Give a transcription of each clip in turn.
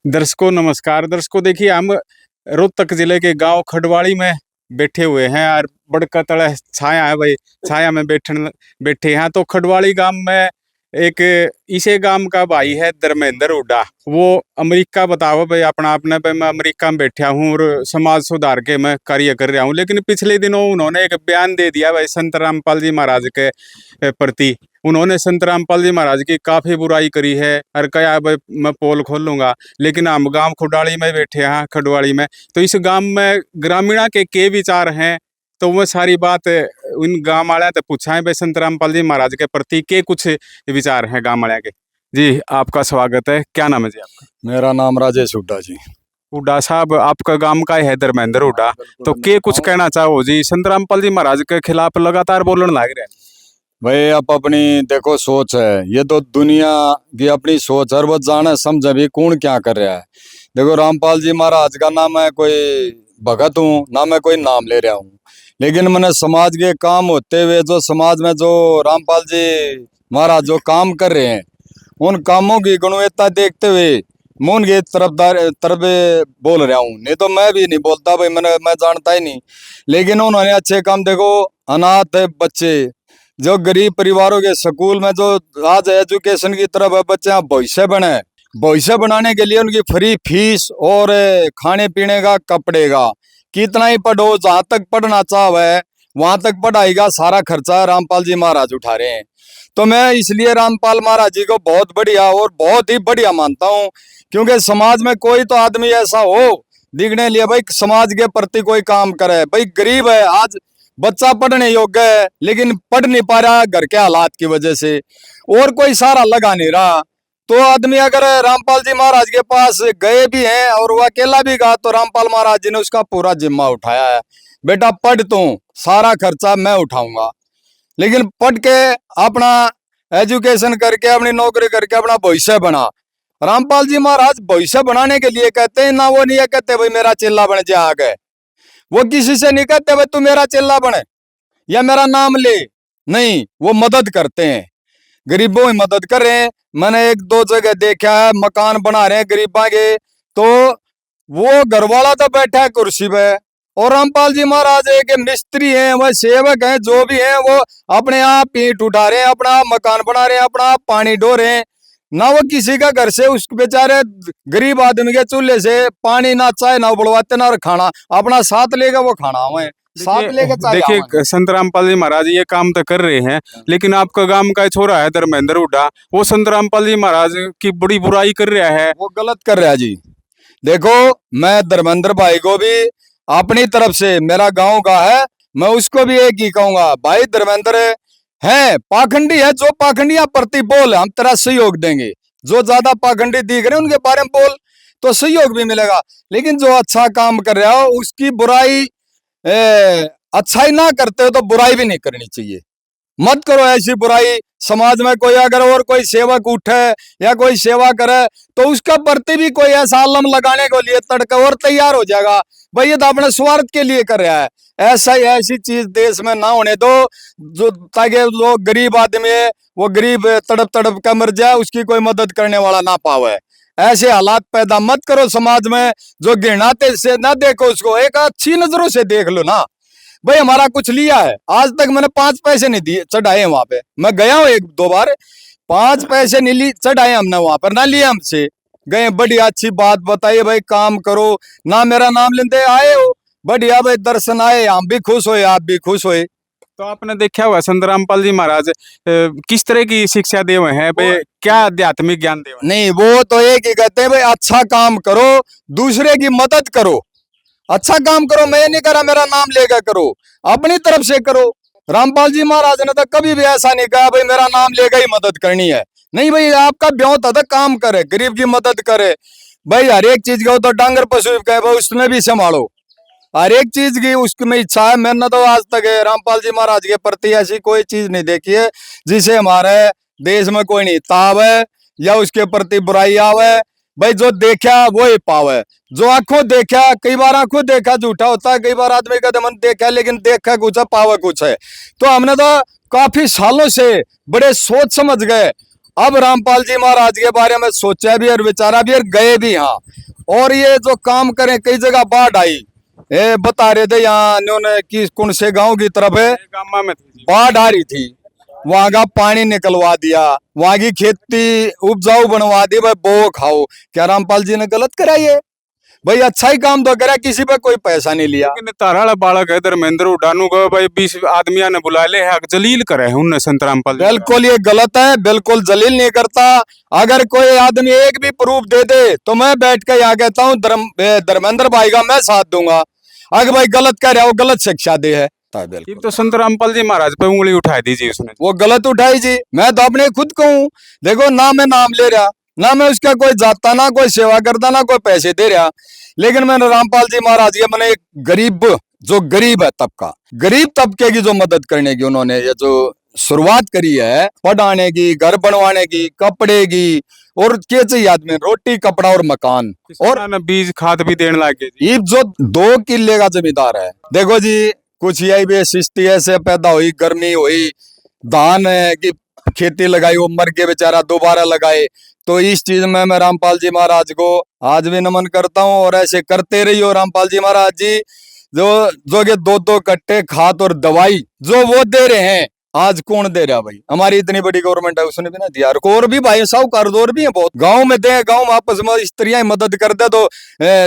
दर्शकों नमस्कार। दर्शकों देखिए, हम रोहतक जिले के गांव खडवाड़ी में बैठे हुए हैं और बड़का तड़ा छाया है भाई। छाया में बैठे हैं तो खडवाड़ी गांव में एक इसे गांव का भाई है धर्मेंद्र हुड्डा। वो अमेरिका बताओ भाई अपना आपने भाई मैं अमेरिका में बैठा हूँ और समाज सुधार के मैं कार्य कर रहा हूँ। लेकिन पिछले दिनों उन्होंने एक बयान दे दिया भाई संत रामपाल जी महाराज के प्रति। उन्होंने संत रामपाल जी महाराज की काफी बुराई करी है और कहा भाई मैं पोल खोल लूंगा। लेकिन हम गांव खडवाड़ी में बैठे हैं खडवाड़ी में, तो इस गांव में ग्रामीणा के विचार हैं तो वो सारी बात उन गांव वाले से पूछा है भाई संत रामपाल जी महाराज के प्रति के कुछ विचार हैं गांव वाले के। जी आपका स्वागत है। क्या नाम है जी आपका? मेरा नाम राजेश हुड्डा जी। हुड्डा साहब, आपका गांव का है धर्मेंद्र हुड्डा, तो के कुछ कहना चाहो जी? संत रामपाल जी महाराज के खिलाफ लगातार बोलने लग रहे हैं भाई। अब अपनी देखो सोच है, ये तो दुनिया की अपनी सोच है और वो जाने समझे भी कौन क्या कर रहा है। देखो रामपाल जी महाराज का नाम है कोई भगत हूँ ना मैं कोई नाम ले रहा हूँ, लेकिन मैंने समाज के काम होते हुए जो समाज में जो रामपाल जी महाराज जो काम कर रहे हैं उन कामों की गुणवत्ता देखते हुए मैं उनके तरफ बोल रहा हूँ। नहीं तो मैं भी नहीं बोलता भाई, मैं जानता ही नहीं। लेकिन उन्होंने अच्छे काम, देखो अनाथ बच्चे जो गरीब परिवारों के स्कूल में जो आज एजुकेशन की तरफ है, बच्चे भविष्य बने, भविष्य बनाने के लिए उनकी फ्री फीस और खाने पीने का कपड़े का कितना ही पढ़ो, जहां तक पढ़ना चाहे वहां तक पढ़ाई का सारा खर्चा रामपाल जी महाराज उठा रहे हैं। तो मैं इसलिए रामपाल महाराज जी को बहुत बढ़िया और बहुत ही बढ़िया मानता हूँ, क्योंकि समाज में कोई तो आदमी ऐसा हो दिखने लिए भाई समाज के प्रति कोई काम करे। भाई गरीब है, आज बच्चा पढ़ने योग्य है लेकिन पढ़ नहीं पा रहा घर के हालात की वजह से, और कोई सहारा लगा नहीं रहा। तो आदमी अगर रामपाल जी महाराज के पास गए भी हैं और वो अकेला भी गया तो रामपाल महाराज जी ने उसका पूरा जिम्मा उठाया है। बेटा पढ़ तू, सारा खर्चा मैं उठाऊंगा, लेकिन पढ़ के अपना एजुकेशन करके अपनी नौकरी करके अपना भविष्य बना। रामपाल जी महाराज भविष्य बनाने के लिए कहते हैं ना, वो नहीं है कहते भाई मेरा चेला बन जा आगे। वो किसी से नहीं कहते भाई तू मेरा चेला बने या मेरा नाम ले, नहीं, वो मदद करते हैं, गरीबों की मदद कर रहे हैं। मैंने एक दो जगह देखा है मकान बना रहे हैं गरीबा के, तो वो घरवाला तो बैठा है कुर्सी पे और रामपाल जी महाराज एक मिस्त्री हैं, वह सेवक हैं, जो भी हैं वो अपने आप ईंट उठा रहे हैं, अपना आप मकान बना रहे हैं, अपना आप पानी ढो रहे हैं। ना वो किसी का घर से उस बेचारे गरीब आदमी के चूल्हे से पानी ना चाय ना उबलवाते ना, और खाना अपना साथ लेगा वो खाना हुए साथ लेकर। देखिए संत रामपाल जी महाराज ये काम तो कर रहे हैं, लेकिन आपका गांव का छोरा है धर्मेंद्र हुड्डा, वो संत रामपाल जी महाराज की बड़ी बुराई कर रहा है, वो गलत कर रहा है जी। देखो मैं धर्मेंद्र भाई को भी अपनी तरफ से, मेरा गांव का है, मैं उसको भी एक ही कहूंगा, भाई धर्मेंद्र है पाखंडी है, जो पाखंडियां प्रति बोल हम तेरा सहयोग देंगे, जो ज्यादा पाखंडी दिख रहे हैं उनके बारे में बोल तो सहयोग भी मिलेगा। लेकिन जो अच्छा काम कर रहा हो उसकी बुराई अच्छाई ना करते हो तो बुराई भी नहीं करनी चाहिए। मत करो ऐसी बुराई। समाज में कोई अगर और कोई सेवक उठे या कोई सेवा करे तो उसका प्रति भी कोई ऐसा आलम लगाने को लिए तड़का और तैयार हो जाएगा, भाई ये तो अपने स्वार्थ के लिए कर रहा है। ऐसा ही ऐसी चीज देश में ना होने दो जो, ताकि जो गरीब आदमी है वो गरीब तड़प तड़प कर मर जाए, उसकी कोई मदद करने वाला ना पावे। ऐसे हालात पैदा मत करो समाज में। जो घृणाते से ना देखो उसको, एक अच्छी नजरों से देख लो ना। भाई हमारा कुछ लिया है, आज तक मैंने 5 पैसे नहीं दिए चढ़ाए वहां पे, मैं गया हूँ 1-2 बार, 5 पैसे नहीं ली चढ़ाए हमने वहां पर, ना लिए हमसे, गए बढ़िया अच्छी बात बताइए भाई काम करो ना, मेरा नाम लेते आए हो, बढ़िया भाई दर्शन आए, हम भी खुश हुए आप भी खुश हुए। तो आपने देखा हुआ संत रामपाल जी महाराज किस तरह की शिक्षा दे हुए हैं भाई, क्या आध्यात्मिक ज्ञान दे हुए? नहीं, वो तो एक ही कहते हैं भाई अच्छा काम करो, दूसरे की मदद करो, अच्छा काम करो, मैं नहीं करा मेरा नाम लेकर करो, अपनी तरफ से करो। रामपाल जी महाराज ने तो कभी भी ऐसा नहीं कहा भाई मेरा नाम लेकर ही मदद करनी है, नहीं भाई आपका ब्यों था काम करे, गरीब की मदद करे भाई, हर एक चीज का तो डांगर पशु कहे उसमें भी संभालो, हर एक चीज की उसमें इच्छा है। मैंने तो आज तक रामपाल जी महाराज के प्रति ऐसी कोई चीज नहीं देखी है जिसे हमारे देश में कोई नहीं ताव है या उसके प्रति बुराई आवे। भाई जो देखा वो ही पावे, जो आंखों देखा, कई बार आंखों देखा झूठा होता है, कई बार आदमी का मन देखा लेकिन देखा कुछ है पावा कुछ है। तो हमने तो काफी सालों से बड़े सोच समझ गए अब रामपाल जी महाराज के बारे में सोचा भी और विचारा भी और गए भी यहाँ। और ये जो काम करें, कई जगह बाढ़ आई, बता रहे थे यहाँ इन्होंने कि कौन से गांव की तरफ है गामा में थी जी। बाढ़ आ रही थी, वहां का पानी निकलवा दिया, वहां की खेती उपजाऊ बनवा दी, भाई बो खाओ। क्या रामपाल जी ने गलत करा ये? भाई अच्छा ही काम तो करा, किसी पे कोई पैसा नहीं लिया। लेकिन ताराला बालक है धर्मेंद्र उडानू को भाई 20 आदमिया ने बुला ले है, जलील करे है उनने संत रामपाल जी का। बिल्कुल ये गलत है, बिल्कुल जलील नहीं करता। अगर कोई आदमी एक भी प्रूफ दे दे तो मैं बैठ के यहाँ कहता हूँ धर्मेंद्र भाई का मैं साथ दूंगा। अगर भाई गलत कह रहा है वो गलत शिक्षा दे है ये बिल्कुल तो संत रामपाल जी महाराज पे उंगली उठा दी जी उसने। वो गलत उठाई जी। मैं तो अपने खुद कहूँ, देखो ना मैं नाम ले रहा, ना मैं उसका कोई जाता, ना कोई सेवा करता, ना कोई पैसे दे रहा, लेकिन मैंने रामपाल जी महाराज के मैंने एक गरीब, जो गरीब है तबका, गरीब तबके की जो मदद करने की उन्होंने ये जो शुरुआत करी है, पढ़ाने की, घर बनवाने की, कपड़े की, और क्या चाहिए आदमी, रोटी कपड़ा और मकान। और ना बीज खाद भी देने लग गए जी। ये जो 2 किले का जमींदार है, देखो जी कुछ यही भी सृष्टि ऐसे पैदा हुई, गर्मी हुई, धान है कि खेती लगाई, वो मर के बेचारा दोबारा लगाए। तो इस चीज में मैं रामपाल जी महाराज को आज भी नमन करता हूँ, और ऐसे करते रहिए रामपाल जी महाराज जी। जो कि 2-2 कट्टे खाद और दवाई जो वो दे रहे हैं, आज कौन दे रहा भाई? हमारी इतनी बड़ी गवर्नमेंट है, उसने भी ना दिया। और भी भाई साहूकार और भी है बहुत, गांव में दे, गांव में आपस में स्त्रियां मदद कर दे तो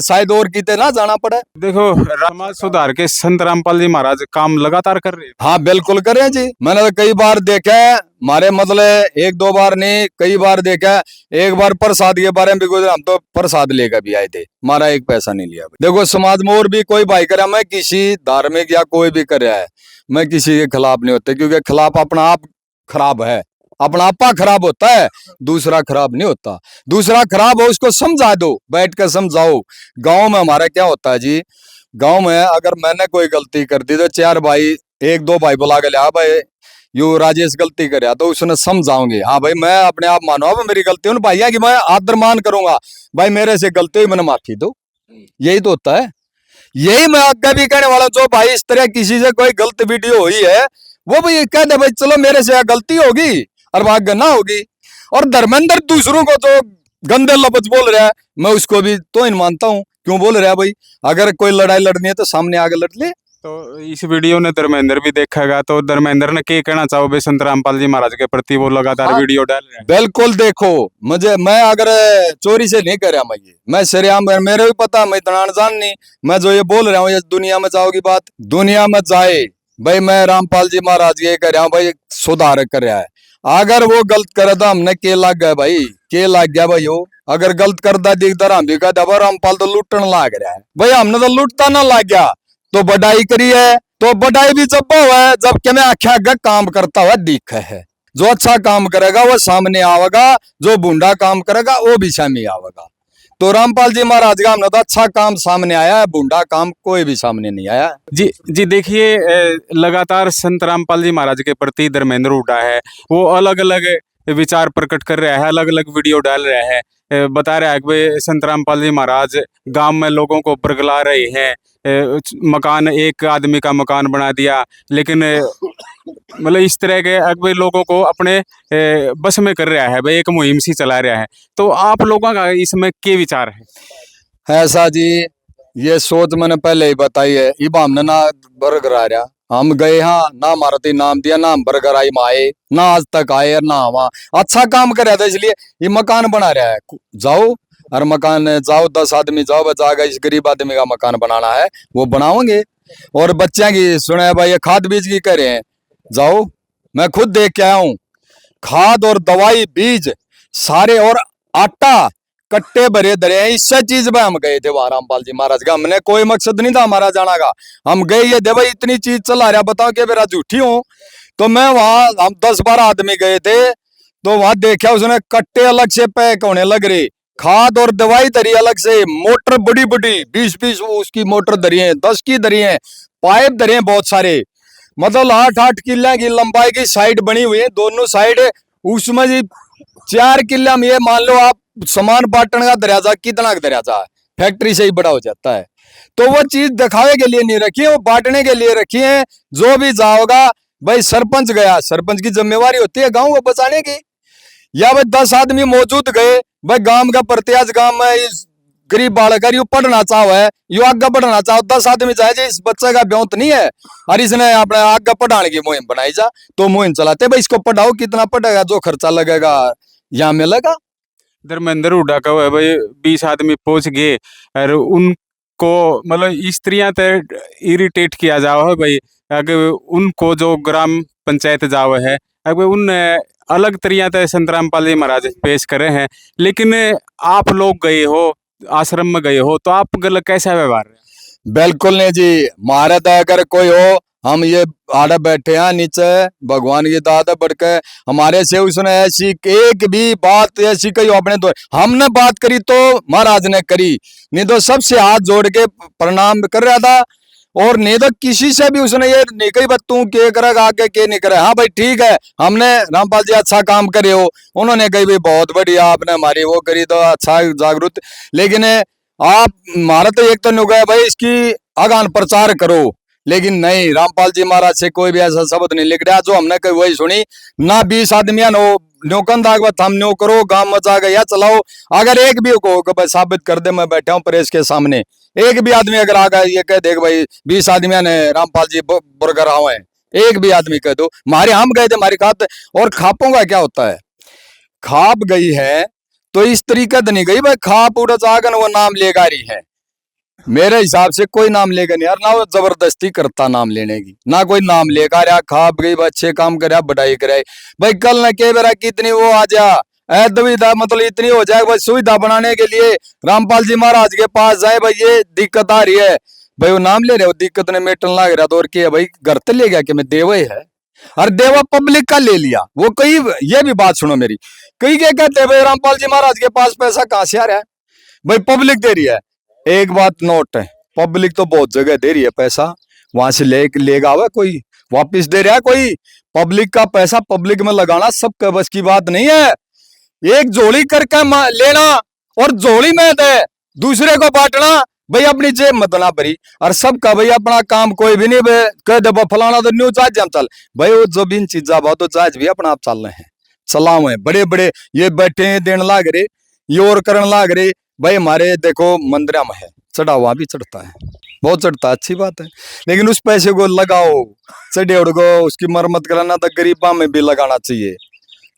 शायद और किते ना जाना पड़े। देखो समाज सुधार के संत रामपाल जी महाराज काम लगातार कर रहे हैं। हाँ बिल्कुल करें जी। मैंने तो कई बार देखा है, हमारे मतलब 1-2 बार नहीं, कई बार देखा है। एक बार प्रसाद के बारे में भी गुजरा, हम तो प्रसाद लेकर भी आए थे, हमारा एक पैसा नहीं लिया। देखो समाज में और भी कोई भाई करे, मैं किसी धार्मिक या कोई भी कर रहा है, मैं किसी के खिलाफ नहीं होते, क्योंकि खिलाफ अपना आप खराब है, अपना आपा खराब होता है, दूसरा खराब नहीं होता। दूसरा खराब हो उसको समझा दो, बैठ कर समझाओ। गांव में हमारा क्या होता है जी, गांव में अगर मैंने कोई गलती कर दी तो 4 भाई, 1-2 भाई बुला के लिया, भाई यू राजेश गलती कर, तो उसने समझाओगे, हाँ भाई मैं अपने आप मानो अब मेरी गलती उन भैया की, मैं आदर मान करूंगा, भाई मेरे से गलती हुई, मैंने माफी दो। यही तो होता है। यही मैं आगे भी कहने वाला, जो भाई इस तरह किसी से कोई गलत वीडियो हुई है, वो भी कह दे भाई चलो मेरे से गलती होगी और भाग्य ना होगी। और धर्मेंद्र दूसरों को जो गंदे लफ्ज बोल रहा है, मैं उसको भी तो इन मानता हूँ। क्यों बोल रहा है भाई? अगर कोई लड़ाई लड़नी है तो सामने आगे लड़ ले। तो इस वीडियो ने धर्मेंद्र भी देखेगा, तो धर्मेंद्र ने क्या कहना चाहो भाई संत रामपाल जी महाराज के प्रति? वो लगातार हाँ, वीडियो डाल रहे हैं। बिल्कुल देखो, मैं अगर चोरी से नहीं कर रहा, मैं ये मैं सरेआम, मेरे भी पता, मैं इतना अनजान नहीं, मैं जो ये बोल रहा हूँ ये दुनिया में जाओगी बात, दुनिया में जाए भाई। मैं रामपाल जी महाराज ये कह रहा हूँ भाई, सुधार कर रहा है। अगर वो गलत करे तो हमने के लग गया भाई, के लग गया भाई हो। अगर गलत करता दिखता हम भी कहता भाई रामपाल तो लुटन लाग रहा है, भाई हमने तो लुटता ना लग गया, तो बढ़ाई करी है। तो बढ़ाई भी जब हुआ है जबकि मैं आख्या काम करता हुआ दिख है। जो अच्छा काम करेगा वो सामने आवेगा, जो बूढ़ा काम करेगा वो भी सामने आवेगा। तो रामपाल जी महाराज का हमने तो अच्छा काम सामने आया है, बूढ़ा काम कोई भी सामने नहीं आया। जी जी, देखिए लगातार संत रामपाल जी महाराज के प्रति धर्मेंद्र हुड्डा है, वो अलग अलग विचार प्रकट कर रहा है, अलग अलग वीडियो डाल रहा है, बता रहा है कि भाई संत रामपाल जी महाराज गांव में लोगों को बरगला रहे हैं, मकान एक आदमी का मकान बना दिया, लेकिन मतलब इस तरह के भाई लोगों को अपने बस में कर रहा है, भाई एक मुहिम सी चला रहा है। तो आप लोगों का इसमें क्या विचार है? ऐसा जी, ये सोच मैंने पहले ही बताई है। इब हमने ना बर्गर आ रहा, हम गए हाँ ना, मारुति नाम दिया ना, हम बर्गर आई आए ना, आज तक आए और ना वहाँ अच्छा काम कर रहा था, इसलिए ये मकान बना रहा है। जाओ और मकान जाओ, 10 आदमी जाओ, बचा इस गरीब आदमी का मकान बनाना है वो बनाओगे। और बच्चा की सुने भाई, ये खाद बीज की कह रहे हैं, जाओ मैं खुद देख के आया हूँ, खाद और दवाई बीज सारे और आटा कट्टे भरे धरे हैं। इससे चीज में हम गए थे वहां रामपाल जी महाराज का, हमने कोई मकसद नहीं था हमारा जाना का, हम गए ये दे भाई इतनी चीज चला रहा, बताओ कि मेरा झूठी हूँ। तो मैं वहां, हम 10-12 आदमी गए थे, तो वहां देखा उसने कट्टे अलग से पैक होने लग रहे, खाद और दवाई धरी अलग से, मोटर बड़ी बड़ी 20-20 उसकी मोटर धरी है, 10 की धरी है, पाइप धरे हैं बहुत सारे, मतलब 8-8 किले की लंबाई की साइड बनी हुई है दोनों साइड। उसमें जी 4 किला में ये मान लो आप सामान बांटने का दरियाजा कितना दरियाजा है, फैक्ट्री से ही बड़ा हो जाता है। तो वो चीज दिखावे के लिए नहीं रखी है, वो बांटने के लिए रखी है। जो भी जाओगा भाई, सरपंच गया, सरपंच की जिम्मेवारी होती है गांव को बचाने की। या भाई 10 आदमी मौजूद गए भाई गांव का प्रत्याश गांव में इस गरीब बालक है, यू पढ़ना चाहो है, यू आगे बढ़ना चाहो, 10 आदमी चाहे जी इस बच्चे का ब्योंत नहीं है और इसने अपने आगे पढ़ाने की मुहिम बनाई जा, तो मुहिम चलाते भाई इसको पढ़ाओ, कितना पढ़ेगा, जो खर्चा लगेगा यहाँ मिलेगा। धर्मेंद्र हुड्डा का है भाई 20 आदमी पहुंच गए और उनको मतलब स्त्रियां तो इरिटेट किया जाओ है भाई, अगर उनको जो ग्राम पंचायत जाओ है अगर उन अलग तरिया तो संत रामपाल जी महाराज पेश करे हैं, लेकिन आप लोग गए हो आश्रम में गए हो तो आप गल कैसा व्यवहार है? बिल्कुल नहीं जी, हमारे तो अगर कोई हो, हम ये आड़े बैठे हैं नीचे भगवान की दाद बढ़ के, हमारे से उसने ऐसी एक भी बात ऐसी कही अपने तो हमने बात करी तो महाराज ने करी, नहीं तो सबसे हाथ जोड़ के प्रणाम कर रहा था, और नहीं तो किसी से भी उसने ये नहीं कही बात तू के करेगा आगे के नहीं करे, हाँ भाई ठीक है हमने रामपाल जी अच्छा काम करे हो, उन्होंने कही भाई बहुत बढ़िया आपने हमारी वो करी तो अच्छा जागरूक, लेकिन आप हमारा तो एक तो नुक है भाई इसकी आगान प्रचार करो, लेकिन नहीं रामपाल जी महाराज से कोई भी ऐसा शब्द नहीं लिख रहा, जो हमने कही वही सुनी ना। 20 आदमी नो न्योकन दाग हम न्यो करो गांव में जाकर या चलाओ, अगर एक भी को भाई साबित कर दे, मैं बैठा हूँ प्रेस के सामने, एक भी आदमी अगर आ गया ये कह देख भाई 20 आदमी ने रामपाल जी बुरगर आओ है, एक भी आदमी कह दो हमारे हम गए थे हमारी खाप, और खापों का क्या होता है, खाप गई है तो इस तरीके से नहीं गई भाई खाप उड़ा जागन वो नाम लेगा रही है, मेरे हिसाब से कोई नाम लेगा नहीं यार, ना वो जबरदस्ती करता नाम लेने की, ना कोई नाम लेगा रहा, खाप गई अच्छे काम करे बढ़ाई करे भाई, कल न के बेरा कितनी वो आ जा दुविधा मतलब इतनी हो जाए भाई, सुविधा बनाने के लिए रामपाल जी महाराज के पास जाए भाई ये दिक्कत आ रही है, भाई वो नाम ले रहे हो दिक्कत ने मेटन लग रहा तो, और क्या भाई घर तो ले गया कि मैं देवा ही है, और देवा पब्लिक का ले लिया, वो कई ये भी बात सुनो मेरी, कई क्या कहते हैं भाई रामपाल जी महाराज के पास पैसा कहां से आ रहा है, भाई पब्लिक दे रही है, एक बात नोट है पब्लिक तो बहुत जगह दे रही है पैसा, वहां से लेगा हुआ कोई वापिस दे रहा है कोई, पब्लिक का पैसा पब्लिक में लगाना सबका बस की बात नहीं है, एक झोली करके लेना और झोली में दे दूसरे को बांटना, भाई अपनी जेब मत ना भरी, और सबका भाई अपना काम कोई भी नहीं कह दे फलाना तो न्यू चार्ज हम चल, भाई वो जो भी इन चीजा बहुत तो चार्ज भी अपना आप चल रहे हैं, सलाम है बड़े बड़े ये बैठे हैं देने लाग रहे, ये और करने लाग रहे, भाई हमारे देखो मंदिर में है चढ़ा हुआ भी चढ़ता है, बहुत चढ़ता है अच्छी बात है, लेकिन उस पैसे को लगाओ चढ़े उड़ को उसकी मरम्मत कराना तो गरीबा में भी लगाना चाहिए,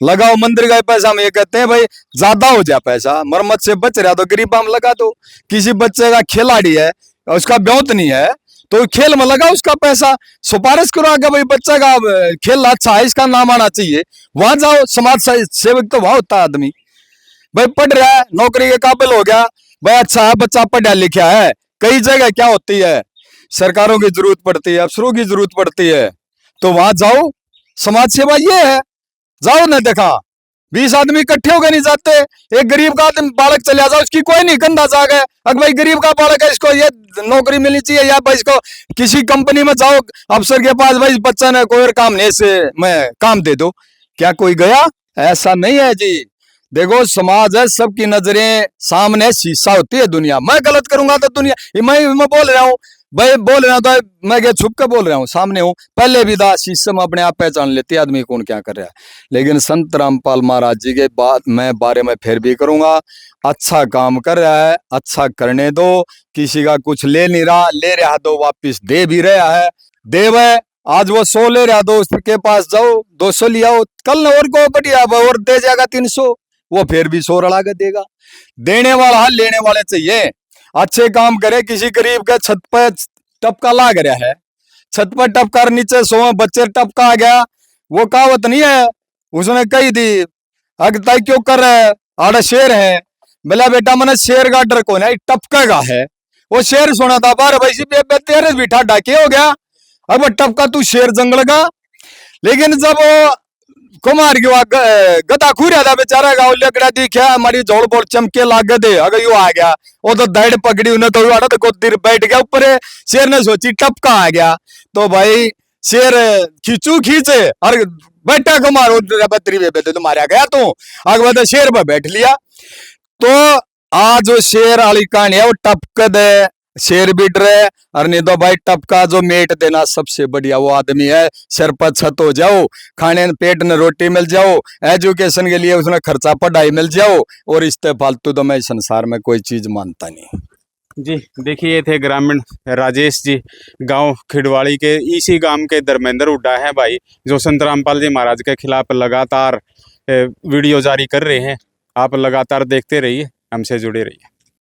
लगाओ मंदिर का पैसा, हम ये कहते हैं भाई ज्यादा हो जाए पैसा मरम्मत से बच रहा तो गरीबा में लगा दो, किसी बच्चे का खिलाड़ी है उसका ब्योत नहीं है तो खेल में लगा उसका पैसा, सिफारिश करो आगे भाई बच्चे का खेल अच्छा है इसका नाम आना चाहिए, वहां जाओ समाज सेवक तो वहां होता है आदमी, भाई पढ़ रहा है नौकरी के काबिल हो गया भाई अच्छा है बच्चा पढ़ा लिखा है, कई जगह क्या होती है सरकारों की जरूरत पड़ती है अफसरों की जरूरत पड़ती है, तो वहां जाओ समाज सेवा ये है, जाओ ना देखा 20 आदमी इकट्ठे होकर नहीं जाते, एक गरीब का आदमी बालक चले जाओ उसकी कोई नहीं गंदा जाग है, अगर भाई गरीब का बालक है इसको ये नौकरी मिलनी चाहिए, या भाई इसको किसी कंपनी में जाओ अफसर के पास भाई बच्चा ने कोई और काम नहीं से मैं काम दे दो, क्या कोई गया, ऐसा नहीं है जी, देखो समाज है सबकी नजरें सामने शीशा होती है दुनिया, मैं गलत करूंगा तो दुनिया मैं बोल रहा हूँ भाई बोल रहा हूँ तो मैं क्या छुप के बोल रहा हूँ, सामने हूँ पहले भी था शीशे में अपने आप पहचान लेती है आदमी कौन क्या कर रहा है, लेकिन संत रामपाल महाराज जी के बारे में फिर भी करूंगा, अच्छा काम कर रहा है अच्छा करने दो, किसी का कुछ ले नहीं रहा, ले रहा तो वापिस दे भी रहा है, देव है आज वो 100 ले रहा दोस्त के पास जाओ 200 लियाओ, कल और को बढ़िया और दे जाएगा 300, वो फिर भी 100 रला के देगा, देने वाला लेने वाले चाहिए, अच्छे काम करे, किसी गरीब के छत पर टपका लाग रहा है, छत पर टपका नीचे 100 बच्चे टपका आ गया, वो कहावत नहीं है उसने कही थी अगर तय क्यों कर रहा है आड़ा शेर है, बोला बेटा मैंने शेर का डर कौन है टपकेगा है, वो शेर सुना था बार भाई तेरे भी ठाडा के हो गया, अब टपका तू शेर जंगल का, लेकिन जब वो कुमार की गदा खूरिया था बेचारा गाँव लकड़ा दिखा हमारी जोड़ बोड़ चमके लागे दे, अगर यू आ गया वो तो दड़ पकड़ी उन्हें तो आड़ा तो देर बैठ गया ऊपर, शेर ने सोची टपका आ गया तो भाई शेर खींचू खींचे और बैठा कुमार बतरी बेबे तो मारा गया तू, अगर बाद शेर पर बैठ लिया, तो आज वो शेर वाली कहानी है वो टपक दे शेर भी डरे, और नहीं तो भाई टपका जो मेट देना सबसे बढ़िया वो आदमी है। सिर पर छत हो जाओ, खाने पेट में रोटी मिल जाओ, एजुकेशन के लिए उसने खर्चा पढ़ाई मिल जाओ, और इससे फालतू तो मैं संसार में कोई चीज मानता नहीं। जी देखिए, ये थे ग्रामीण राजेश जी, गांव खिडवाड़ी के। इसी गांव के धर्मेंद्र हुड्डा हैं भाई, जो संत रामपाल जी महाराज के खिलाफ लगातार वीडियो जारी कर रहे हैं। आप लगातार देखते रहिए, हमसे जुड़े रहिए।